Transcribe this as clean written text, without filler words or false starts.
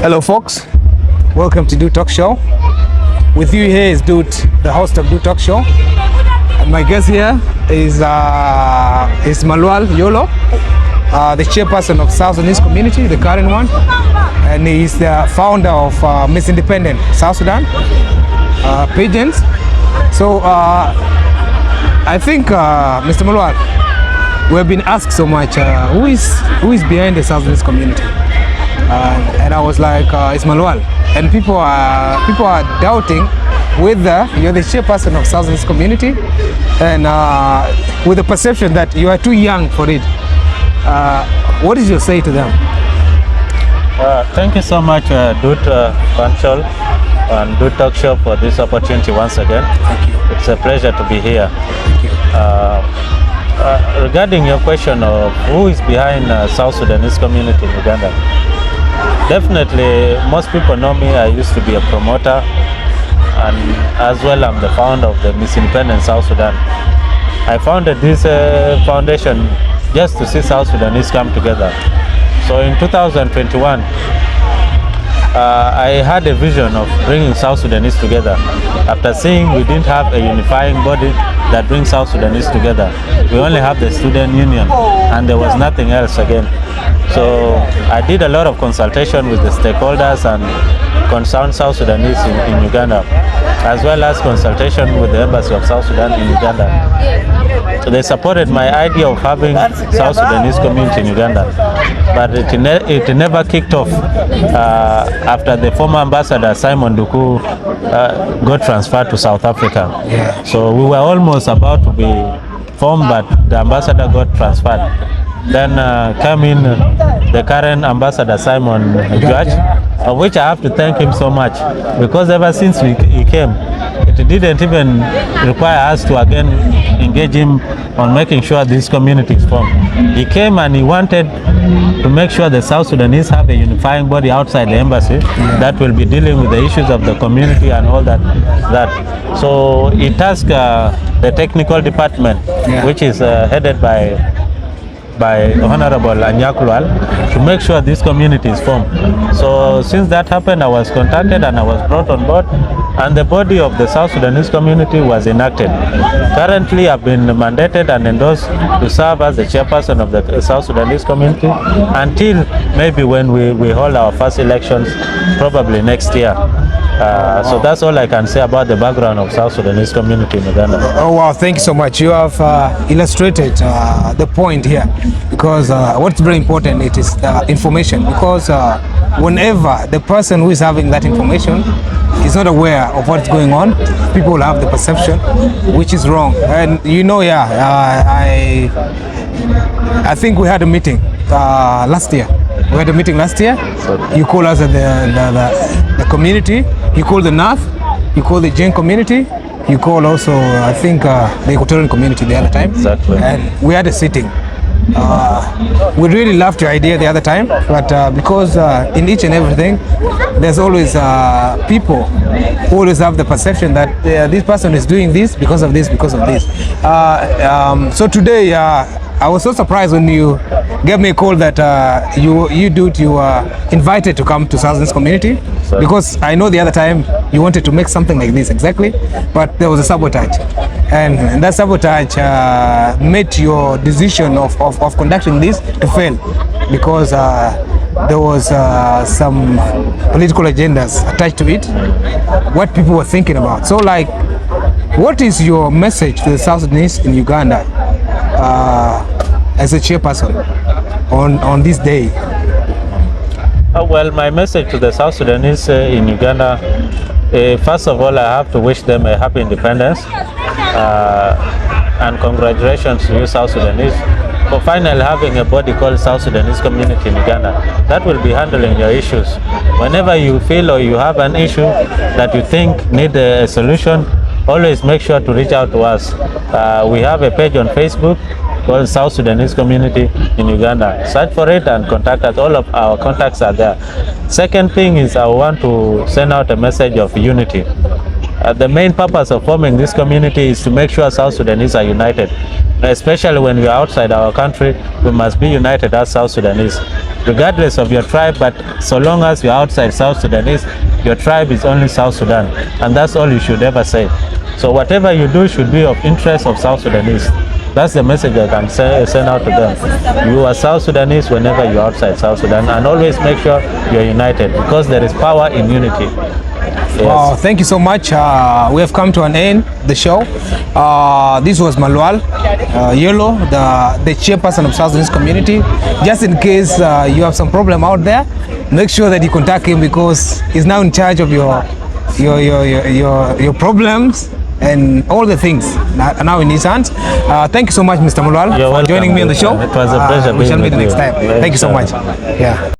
Hello folks, welcome to Do Talk Show. With you here is Dude, the host of Do Talk Show. And my guest here is Malual Yolo, the chairperson of South Sudanese Community, the current one. And he's the founder of Miss Independent South Sudan pageants. So I think Mr. Malual, we've been asked so much, who is behind the South Sudanese Community? And I was like, it's Malual. And people are doubting whether you're the chairperson of South Sudanese Community, and with the perception that you are too young for it. What is your say to them? Thank you so much, Dude Panchal and Dude Talk Show, for this opportunity once again. Thank you. It's a pleasure to be here. Thank you. Regarding your question of who is behind South Sudanese Community in Uganda, definitely most people know me. I used to be a promoter, and as well I'm the founder of the Miss Independent South Sudan. I founded this foundation just to see South Sudanese come together. So in 2021, I had a vision of bringing South Sudanese together. After seeing we didn't have a unifying body that brings South Sudanese together, we only have the student union, and there was nothing else again. So I did a lot of consultation with the stakeholders and concerned South Sudanese in Uganda, as well as consultation with the Embassy of South Sudan in Uganda. So they supported my idea of having South Sudanese community in Uganda, but it never kicked off after the former ambassador Simon Duku got transferred to South Africa. So we were almost about to be formed, but the ambassador got transferred. Then came in the current ambassador Simon George, of which I have to thank him so much, because ever since he came, it didn't even require us to again engage him on making sure this community is formed. He came and he wanted to make sure the South Sudanese have a unifying body outside the embassy that will be dealing with the issues of the community and all that. So he tasked the technical department, which is headed by Honorable Anyakulwal, to make sure this community is formed. So since that happened, I was contacted and I was brought on board, and the body of the South Sudanese community was enacted. Currently, I've been mandated and endorsed to serve as the chairperson of the South Sudanese community until maybe when we hold our first elections, probably next year. So that's all I can say about the background of South Sudanese community in Uganda. Oh wow, thank you so much. You have illustrated the point here, because what's very important, it is the information, because whenever the person who is having that information is not aware of what's going on, people will have the perception which is wrong. And you know, I think we had a meeting last year. We had a meeting last year. You call us the community, you call the North, you call the Jain community, you call also, I think, the Equatorian community the other time. Exactly. And we had a sitting. We really loved your idea the other time, but because in each and everything, there's always people who always have the perception that this person is doing this because of this, because of this. So today, I was so surprised when you gave me a call that you were invited to come to South Sudanese Community, because I know the other time you wanted to make something like this exactly, but there was a sabotage, and that sabotage made your decision of conducting this to fail, because there was some political agendas attached to it, what people were thinking about. So like, what is your message to the South Sudanese in Uganda as a chairperson on this day? Well, my message to the South Sudanese in Uganda, first of all, I have to wish them a happy independence, and congratulations to you, South Sudanese, for finally having a body called South Sudanese Community in Uganda that will be handling your issues. Whenever you feel or you have an issue that you think need a solution, always make sure to reach out to us. We have a page on Facebook called South Sudanese Community in Uganda. Search for it and contact us. All of our contacts are there. Second thing is, I want to send out a message of unity. The main purpose of forming this community is to make sure South Sudanese are united. Especially when we are outside our country, we must be united as South Sudanese, regardless of your tribe. But so long as you're outside South Sudanese, your tribe is only South Sudan, and that's all you should ever say. So whatever you do should be of interest of South Sudanese. That's the message I can send out to them. You are South Sudanese whenever you're outside South Sudan, and always make sure you're united, because there is power in unity. Yes. Wow, thank you so much. We have come to an end the show. This was Malwal Yellow, the chairperson of South Sudanese Community. Just in case you have some problem out there, make sure that you contact him, because he's now in charge of your problems and all the things are now in his hands. Thank you so much, Mr. Malwal, for joining me on the show. It was a pleasure. We shall meet the next time. Thank you so much. Yeah.